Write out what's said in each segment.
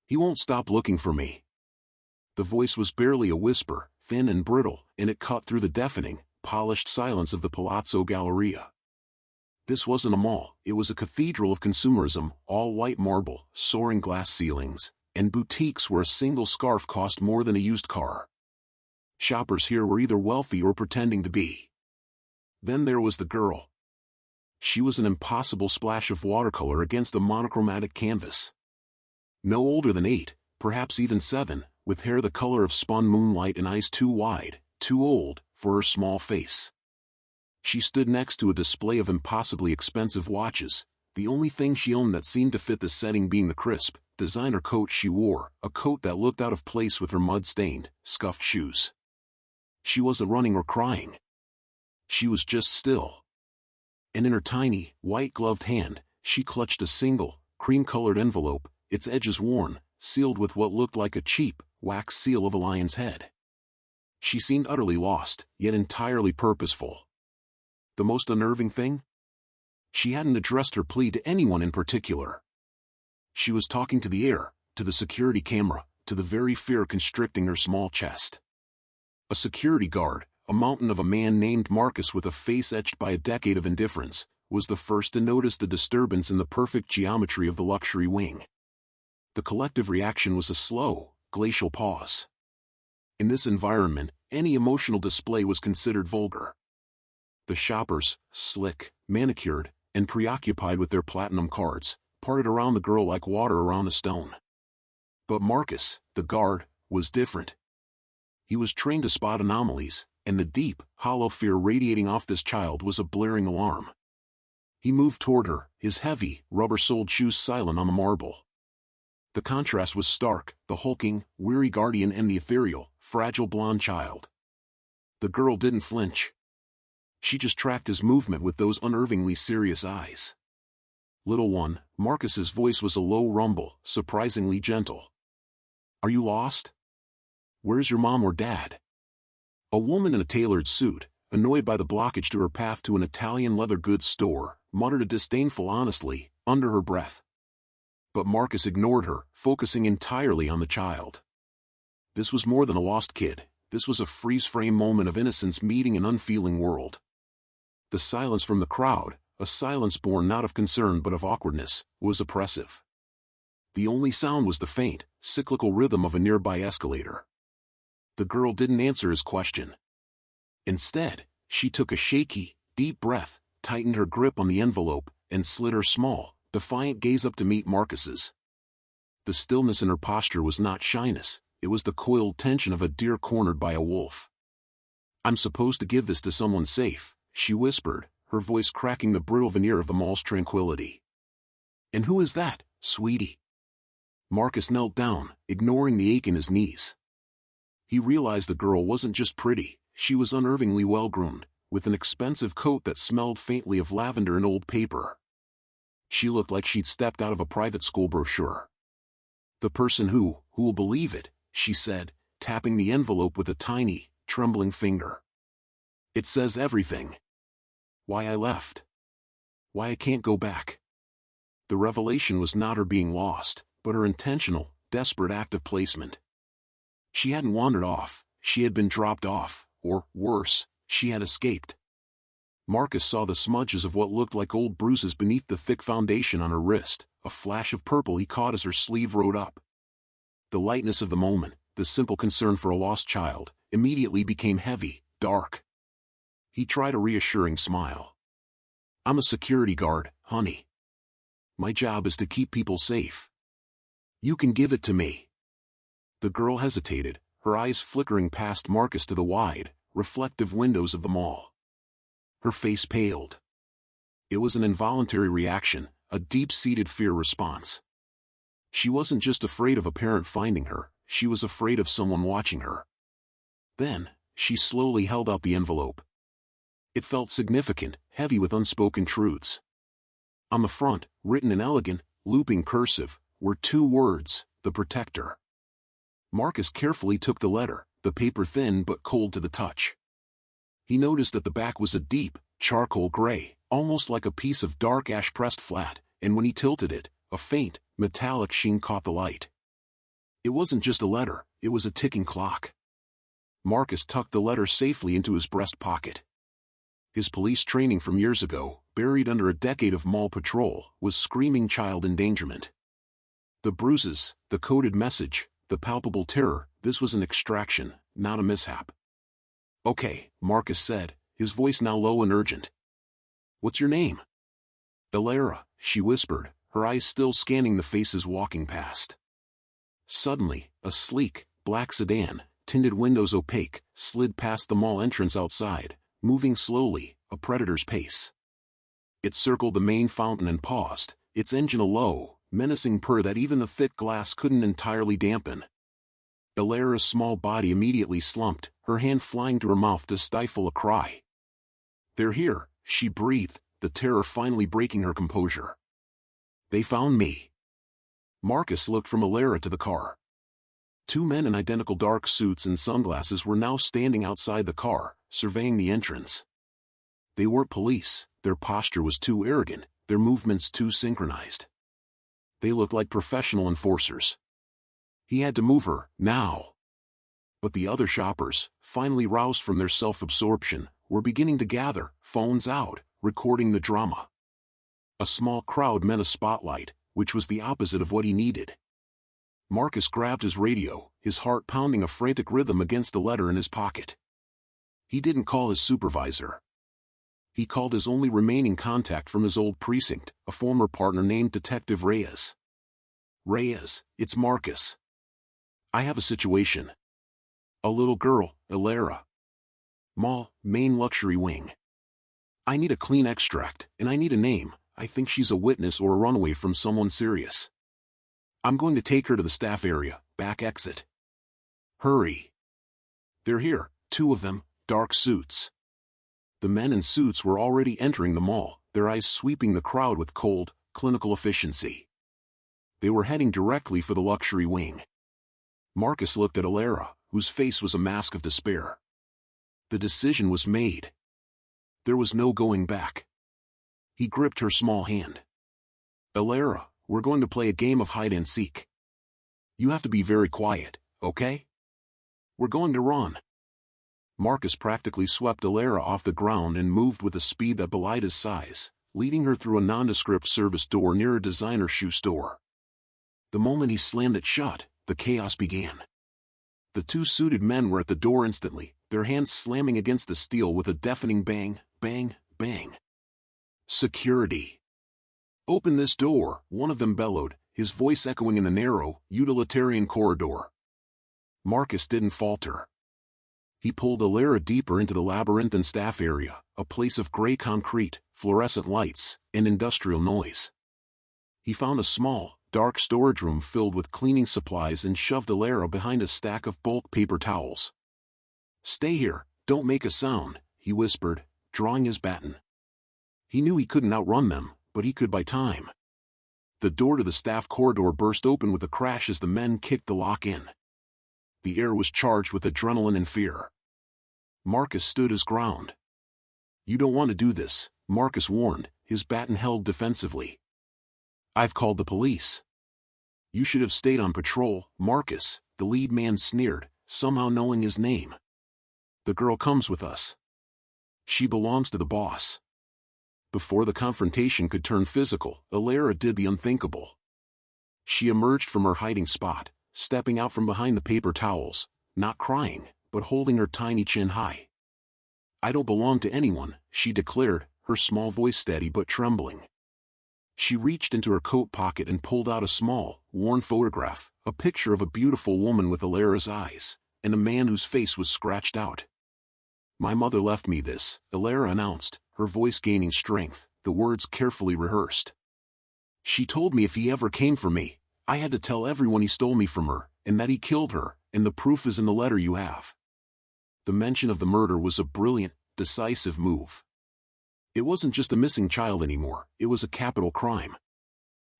He won't stop looking for me. The voice was barely a whisper, thin and brittle, and it cut through the deafening, polished silence of the Palazzo Galleria. This wasn't a mall, it was a cathedral of consumerism, all white marble, soaring glass ceilings, and boutiques where a single scarf cost more than a used car. Shoppers here were either wealthy or pretending to be. Then there was the girl. She was an impossible splash of watercolor against a monochromatic canvas. No older than 8, perhaps even 7, with hair the color of spun moonlight and eyes too wide, too old, for her small face. She stood next to a display of impossibly expensive watches, the only thing she owned that seemed to fit the setting being the crisp, designer coat she wore, a coat that looked out of place with her mud-stained, scuffed shoes. She wasn't running or crying. She was just still. And in her tiny, white-gloved hand, she clutched a single, cream-colored envelope, its edges worn, sealed with what looked like a cheap, wax seal of a lion's head. She seemed utterly lost, yet entirely purposeful. The most unnerving thing? She hadn't addressed her plea to anyone in particular. She was talking to the air, to the security camera, to the very fear constricting her small chest. A security guard, a mountain of a man named Marcus with a face etched by a decade of indifference, was the first to notice the disturbance in the perfect geometry of the luxury wing. The collective reaction was a slow, glacial pause. In this environment, any emotional display was considered vulgar. The shoppers, slick, manicured, and preoccupied with their platinum cards, parted around the girl like water around a stone. But Marcus, the guard, was different. He was trained to spot anomalies, and the deep, hollow fear radiating off this child was a blaring alarm. He moved toward her, his heavy, rubber-soled shoes silent on the marble. The contrast was stark, the hulking, weary guardian and the ethereal, fragile blonde child. The girl didn't flinch. She just tracked his movement with those unnervingly serious eyes. "Little one," Marcus's voice was a low rumble, surprisingly gentle. "Are you lost? Where's your mom or dad?" A woman in a tailored suit, annoyed by the blockage to her path to an Italian leather goods store, muttered a disdainful honestly, under her breath. But Marcus ignored her, focusing entirely on the child. This was more than a lost kid, this was a freeze-frame moment of innocence meeting an unfeeling world. The silence from the crowd, a silence born not of concern but of awkwardness, was oppressive. The only sound was the faint, cyclical rhythm of a nearby escalator. The girl didn't answer his question. Instead, she took a shaky, deep breath, tightened her grip on the envelope, and slid her small, defiant gaze up to meet Marcus's. The stillness in her posture was not shyness, it was the coiled tension of a deer cornered by a wolf. "I'm supposed to give this to someone safe," she whispered, her voice cracking the brittle veneer of the mall's tranquility. "And who is that, sweetie?" Marcus knelt down, ignoring the ache in his knees. He realized the girl wasn't just pretty, she was unnervingly well-groomed, with an expensive coat that smelled faintly of lavender and old paper. She looked like she'd stepped out of a private school brochure. "The person who will believe it," she said, tapping the envelope with a tiny, trembling finger. "It says everything. Why I left. Why I can't go back." The revelation was not her being lost, but her intentional, desperate act of placement. She hadn't wandered off, she had been dropped off, or, worse, she had escaped. Marcus saw the smudges of what looked like old bruises beneath the thick foundation on her wrist, a flash of purple he caught as her sleeve rode up. The lightness of the moment, the simple concern for a lost child, immediately became heavy, dark. He tried a reassuring smile. "I'm a security guard, honey. My job is to keep people safe. You can give it to me." The girl hesitated, her eyes flickering past Marcus to the wide, reflective windows of the mall. Her face paled. It was an involuntary reaction, a deep-seated fear response. She wasn't just afraid of a parent finding her, she was afraid of someone watching her. Then, she slowly held out the envelope. It felt significant, heavy with unspoken truths. On the front, written in elegant, looping cursive, were 2 words, "The Protector." Marcus carefully took the letter, the paper thin but cold to the touch. He noticed that the back was a deep, charcoal gray, almost like a piece of dark ash pressed flat, and when he tilted it, a faint, metallic sheen caught the light. It wasn't just a letter, it was a ticking clock. Marcus tucked the letter safely into his breast pocket. His police training from years ago, buried under a decade of mall patrol, was screaming child endangerment. The bruises, the coded message, the palpable terror, this was an extraction, not a mishap. "Okay," Marcus said, his voice now low and urgent. "What's your name?" "Elara," she whispered, her eyes still scanning the faces walking past. Suddenly, a sleek, black sedan, tinted windows opaque, slid past the mall entrance outside, moving slowly, a predator's pace. It circled the main fountain and paused, its engine a low, menacing purr that even the thick glass couldn't entirely dampen. Elara's small body immediately slumped, her hand flying to her mouth to stifle a cry. "They're here," she breathed, the terror finally breaking her composure. "They found me." Marcus looked from Elara to the car. Two men in identical dark suits and sunglasses were now standing outside the car, surveying the entrance. They weren't police, their posture was too arrogant, their movements too synchronized. They looked like professional enforcers. He had to move her, now. But the other shoppers, finally roused from their self-absorption, were beginning to gather, phones out, recording the drama. A small crowd meant a spotlight, which was the opposite of what he needed. Marcus grabbed his radio, his heart pounding a frantic rhythm against the letter in his pocket. He didn't call his supervisor. He called his only remaining contact from his old precinct, a former partner named Detective Reyes. "Reyes, it's Marcus. I have a situation. A little girl, Elara. Mall, main luxury wing. I need a clean extract, and I need a name. I think she's a witness or a runaway from someone serious. I'm going to take her to the staff area, back exit. Hurry." "They're here, two of them, dark suits." The men in suits were already entering the mall, their eyes sweeping the crowd with cold, clinical efficiency. They were heading directly for the luxury wing. Marcus looked at Elara, whose face was a mask of despair. The decision was made. There was no going back. He gripped her small hand. "Elara, we're going to play a game of hide-and-seek. You have to be very quiet, okay? We're going to run." Marcus practically swept Elara off the ground and moved with a speed that belied his size, leading her through a nondescript service door near a designer shoe store. The moment he slammed it shut, the chaos began. The two suited men were at the door instantly, their hands slamming against the steel with a deafening bang, bang, bang. "Security! Open this door," one of them bellowed, his voice echoing in the narrow, utilitarian corridor. Marcus didn't falter. He pulled Elara deeper into the labyrinthine staff area, a place of gray concrete, fluorescent lights, and industrial noise. He found a small, dark storage room filled with cleaning supplies and shoved Elara behind a stack of bulk paper towels. "Stay here, don't make a sound," he whispered, drawing his baton. He knew he couldn't outrun them, but he could buy time. The door to the staff corridor burst open with a crash as the men kicked the lock in. The air was charged with adrenaline and fear. Marcus stood his ground. "You don't want to do this," Marcus warned, his baton held defensively. "I've called the police." "You should have stayed on patrol, Marcus," the lead man sneered, somehow knowing his name. "The girl comes with us. She belongs to the boss." Before the confrontation could turn physical, Elara did the unthinkable. She emerged from her hiding spot, stepping out from behind the paper towels, not crying, but holding her tiny chin high. "I don't belong to anyone," she declared, her small voice steady but trembling. She reached into her coat pocket and pulled out a small, worn photograph, a picture of a beautiful woman with Elara's eyes, and a man whose face was scratched out. "My mother left me this," Elara announced, her voice gaining strength, the words carefully rehearsed. "She told me if he ever came for me, I had to tell everyone he stole me from her, and that he killed her, and the proof is in the letter you have." The mention of the murder was a brilliant, decisive move. It wasn't just a missing child anymore, it was a capital crime.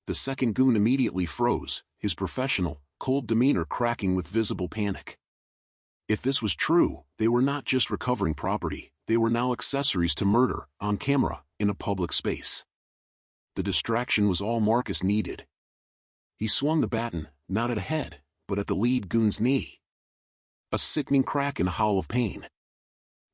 The second goon immediately froze, his professional, cold demeanor cracking with visible panic. If this was true, they were not just recovering property, they were now accessories to murder, on camera, in a public space. The distraction was all Marcus needed. He swung the baton, not at a head, but at the lead goon's knee. A sickening crack and a howl of pain.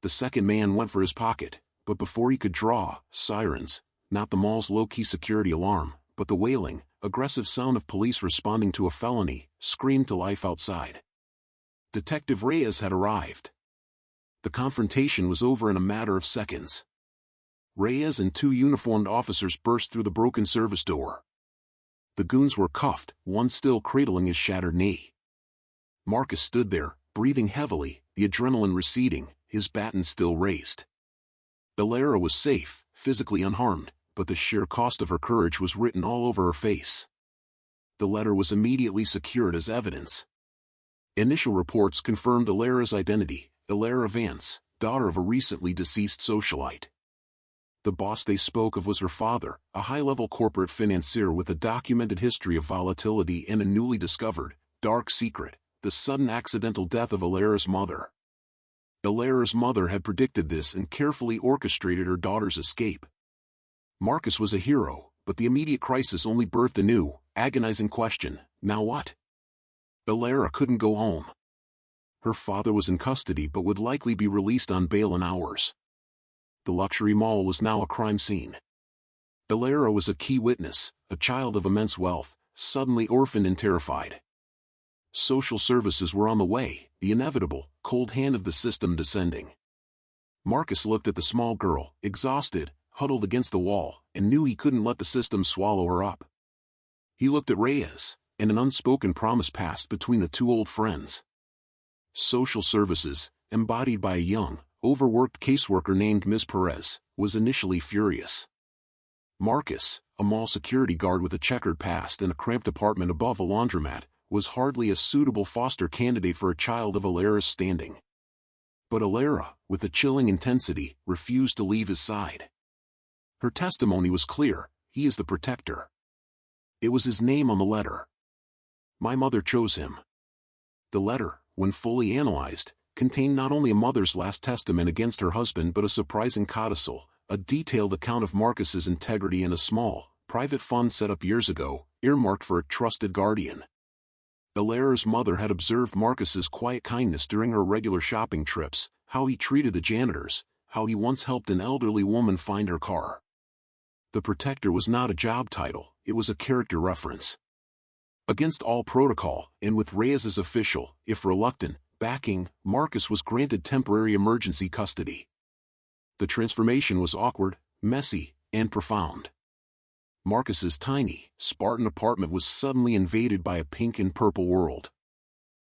The second man went for his pocket, but before he could draw, sirens, not the mall's low-key security alarm, but the wailing, aggressive sound of police responding to a felony, screamed to life outside. Detective Reyes had arrived. The confrontation was over in a matter of seconds. Reyes and two uniformed officers burst through the broken service door. The goons were cuffed, one still cradling his shattered knee. Marcus stood there, breathing heavily, the adrenaline receding, his baton still raised. Alara was safe, physically unharmed, but the sheer cost of her courage was written all over her face. The letter was immediately secured as evidence. Initial reports confirmed Alara's identity, Alara Vance, daughter of a recently deceased socialite. The boss they spoke of was her father, a high-level corporate financier with a documented history of volatility and a newly discovered, dark secret, the sudden accidental death of Alara's mother. Alara's mother had predicted this and carefully orchestrated her daughter's escape. Marcus was a hero, but the immediate crisis only birthed a new, agonizing question: now what? Alara couldn't go home. Her father was in custody but would likely be released on bail in hours. The luxury mall was now a crime scene. Alara was a key witness, a child of immense wealth, suddenly orphaned and terrified. Social services were on the way, the inevitable, cold hand of the system descending. Marcus looked at the small girl, exhausted, huddled against the wall, and knew he couldn't let the system swallow her up. He looked at Reyes, and an unspoken promise passed between the two old friends. Social services, embodied by a young, overworked caseworker named Ms. Perez, was initially furious. Marcus, a mall security guard with a checkered past and a cramped apartment above a laundromat, was hardly a suitable foster candidate for a child of Alara's standing. But Alara, with a chilling intensity, refused to leave his side. Her testimony was clear: he is the protector. It was his name on the letter. My mother chose him. The letter, when fully analyzed, contained not only a mother's last testament against her husband but a surprising codicil, a detailed account of Marcus's integrity and a small, private fund set up years ago, earmarked for a trusted guardian. Alara's mother had observed Marcus's quiet kindness during her regular shopping trips, how he treated the janitors, how he once helped an elderly woman find her car. The protector was not a job title, it was a character reference. Against all protocol, and with Reyes's official, if reluctant, backing, Marcus was granted temporary emergency custody. The transformation was awkward, messy, and profound. Marcus's tiny, Spartan apartment was suddenly invaded by a pink and purple world.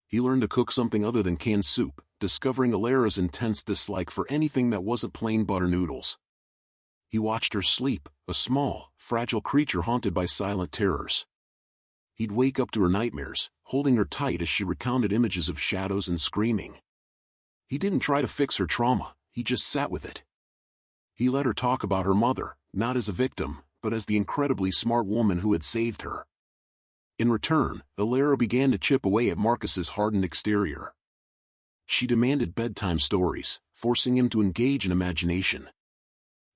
He learned to cook something other than canned soup, discovering Alara's intense dislike for anything that wasn't plain butter noodles. He watched her sleep, a small, fragile creature haunted by silent terrors. He'd wake up to her nightmares, holding her tight as she recounted images of shadows and screaming. He didn't try to fix her trauma, he just sat with it. He let her talk about her mother, not as a victim, but as the incredibly smart woman who had saved her. In return, Alara began to chip away at Marcus's hardened exterior. She demanded bedtime stories, forcing him to engage in imagination.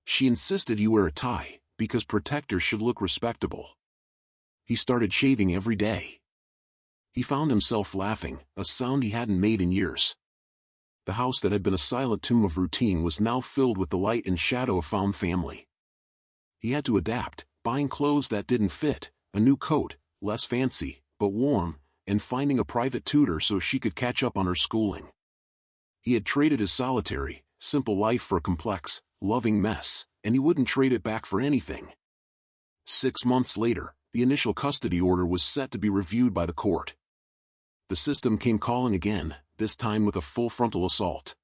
She insisted he wear a tie, because protectors should look respectable. He started shaving every day. He found himself laughing, a sound he hadn't made in years. The house that had been a silent tomb of routine was now filled with the light and shadow of found family. He had to adapt, buying clothes that didn't fit, a new coat, less fancy, but warm, and finding a private tutor so she could catch up on her schooling. He had traded his solitary, simple life for a complex, loving mess, and he wouldn't trade it back for anything. 6 months later, the initial custody order was set to be reviewed by the court. The system came calling again, this time with a full frontal assault.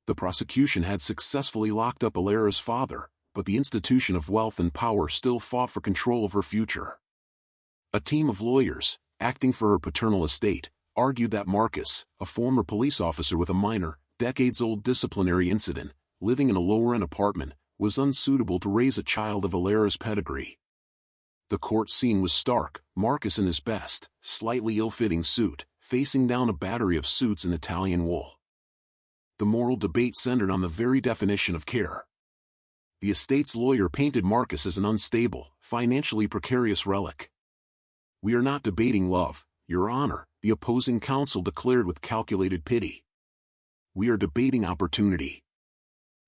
The prosecution had successfully locked up Alara's father, but the institution of wealth and power still fought for control of her future. A team of lawyers, acting for her paternal estate, argued that Marcus, a former police officer with a minor, decades-old disciplinary incident, living in a lower-end apartment, was unsuitable to raise a child of Alara's pedigree. The court scene was stark, Marcus in his best, slightly ill-fitting suit, facing down a battery of suits in Italian wool. The moral debate centered on the very definition of care. The estate's lawyer painted Marcus as an unstable, financially precarious relic. "We are not debating love, Your Honor," the opposing counsel declared with calculated pity. We are debating opportunity.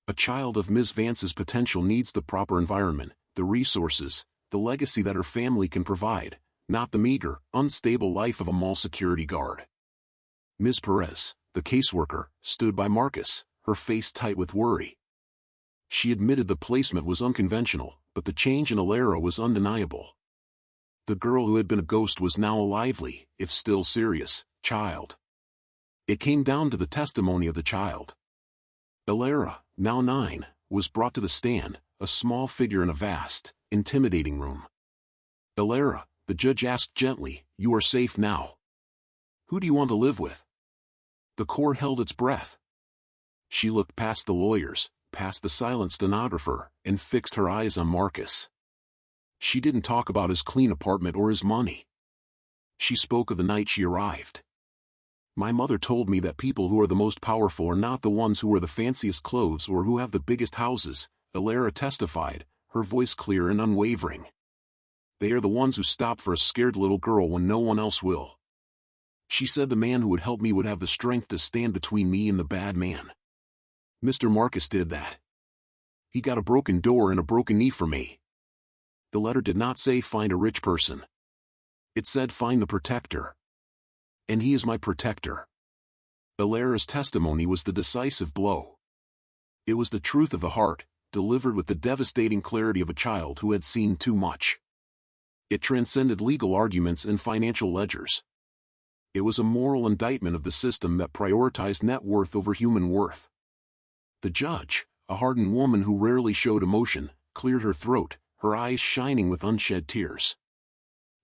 A child of Ms. Vance's potential needs the proper environment, the resources, the legacy that her family can provide, not the meager, unstable life of a mall security guard. Ms. Perez, the caseworker, stood by Marcus, her face tight with worry. She admitted the placement was unconventional, but the change in Alara was undeniable. The girl who had been a ghost was now a lively, if still serious, child. It came down to the testimony of the child. Alara, now 9, was brought to the stand, a small figure in a vast, intimidating room. Alara, the judge asked gently, you are safe now. Who do you want to live with? The court held its breath. She looked past the lawyers, past the silent stenographer, and fixed her eyes on Marcus. She didn't talk about his clean apartment or his money. She spoke of the night she arrived. My mother told me that people who are the most powerful are not the ones who wear the fanciest clothes or who have the biggest houses, Alara testified, her voice clear and unwavering. They are the ones who stop for a scared little girl when no one else will. She said the man who would help me would have the strength to stand between me and the bad man. Mr. Marcus did that. He got a broken door and a broken knee for me. The letter did not say find a rich person. It said find the protector. And he is my protector. Alara's testimony was the decisive blow. It was the truth of the heart, delivered with the devastating clarity of a child who had seen too much. It transcended legal arguments and financial ledgers. It was a moral indictment of the system that prioritized net worth over human worth. The judge, a hardened woman who rarely showed emotion, cleared her throat, her eyes shining with unshed tears.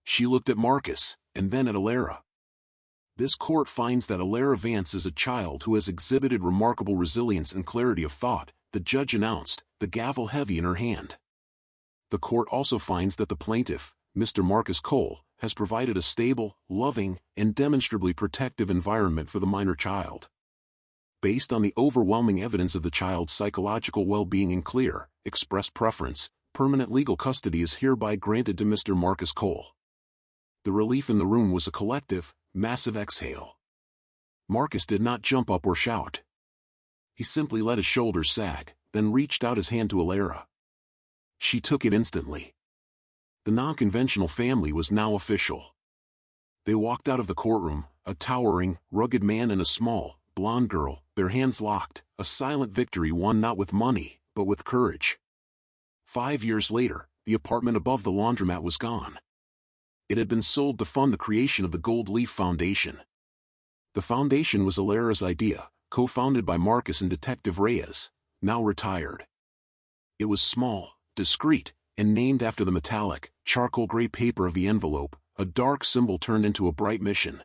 She looked at Marcus, and then at Alara. This court finds that Alara Vance is a child who has exhibited remarkable resilience and clarity of thought, the judge announced, the gavel heavy in her hand. The court also finds that the plaintiff, Mr. Marcus Cole, has provided a stable, loving, and demonstrably protective environment for the minor child. Based on the overwhelming evidence of the child's psychological well-being and clear, expressed preference, permanent legal custody is hereby granted to Mr. Marcus Cole. The relief in the room was a collective, massive exhale. Marcus did not jump up or shout. He simply let his shoulders sag, then reached out his hand to Alara. She took it instantly. The non-conventional family was now official. They walked out of the courtroom, a towering, rugged man and a small, blonde girl, their hands locked, a silent victory won not with money, but with courage. 5 years later, the apartment above the laundromat was gone. It had been sold to fund the creation of the Gold Leaf Foundation. The foundation was Alara's idea, co-founded by Marcus and Detective Reyes, now retired. It was small, discreet, and named after the metallic, charcoal gray paper of the envelope, a dark symbol turned into a bright mission.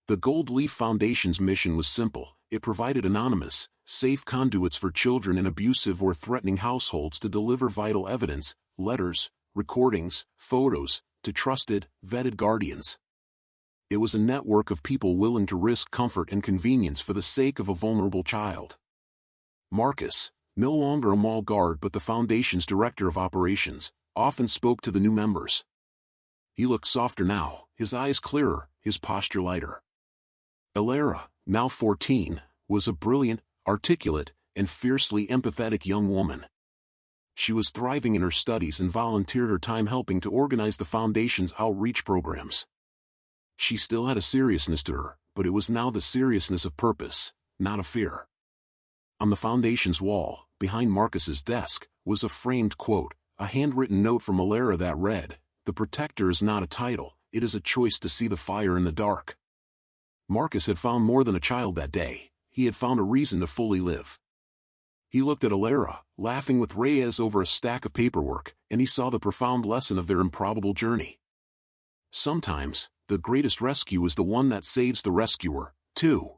The Gold Leaf Foundation's mission was simple. It provided anonymous, safe conduits for children in abusive or threatening households to deliver vital evidence, letters, recordings, photos, to trusted, vetted guardians. It was a network of people willing to risk comfort and convenience for the sake of a vulnerable child. Marcus, no longer a mall guard but the Foundation's director of operations, often spoke to the new members. He looked softer now, his eyes clearer, his posture lighter. Alara, now 14, was a brilliant, articulate, and fiercely empathetic young woman. She was thriving in her studies and volunteered her time helping to organize the Foundation's outreach programs. She still had a seriousness to her, but it was now the seriousness of purpose, not of fear. On the Foundation's wall, behind Marcus's desk, was a framed quote, a handwritten note from Alara that read, "The protector is not a title, it is a choice to see the fire in the dark." Marcus had found more than a child that day, he had found a reason to fully live. He looked at Alara, laughing with Reyes over a stack of paperwork, and he saw the profound lesson of their improbable journey. Sometimes, the greatest rescue is the one that saves the rescuer, too.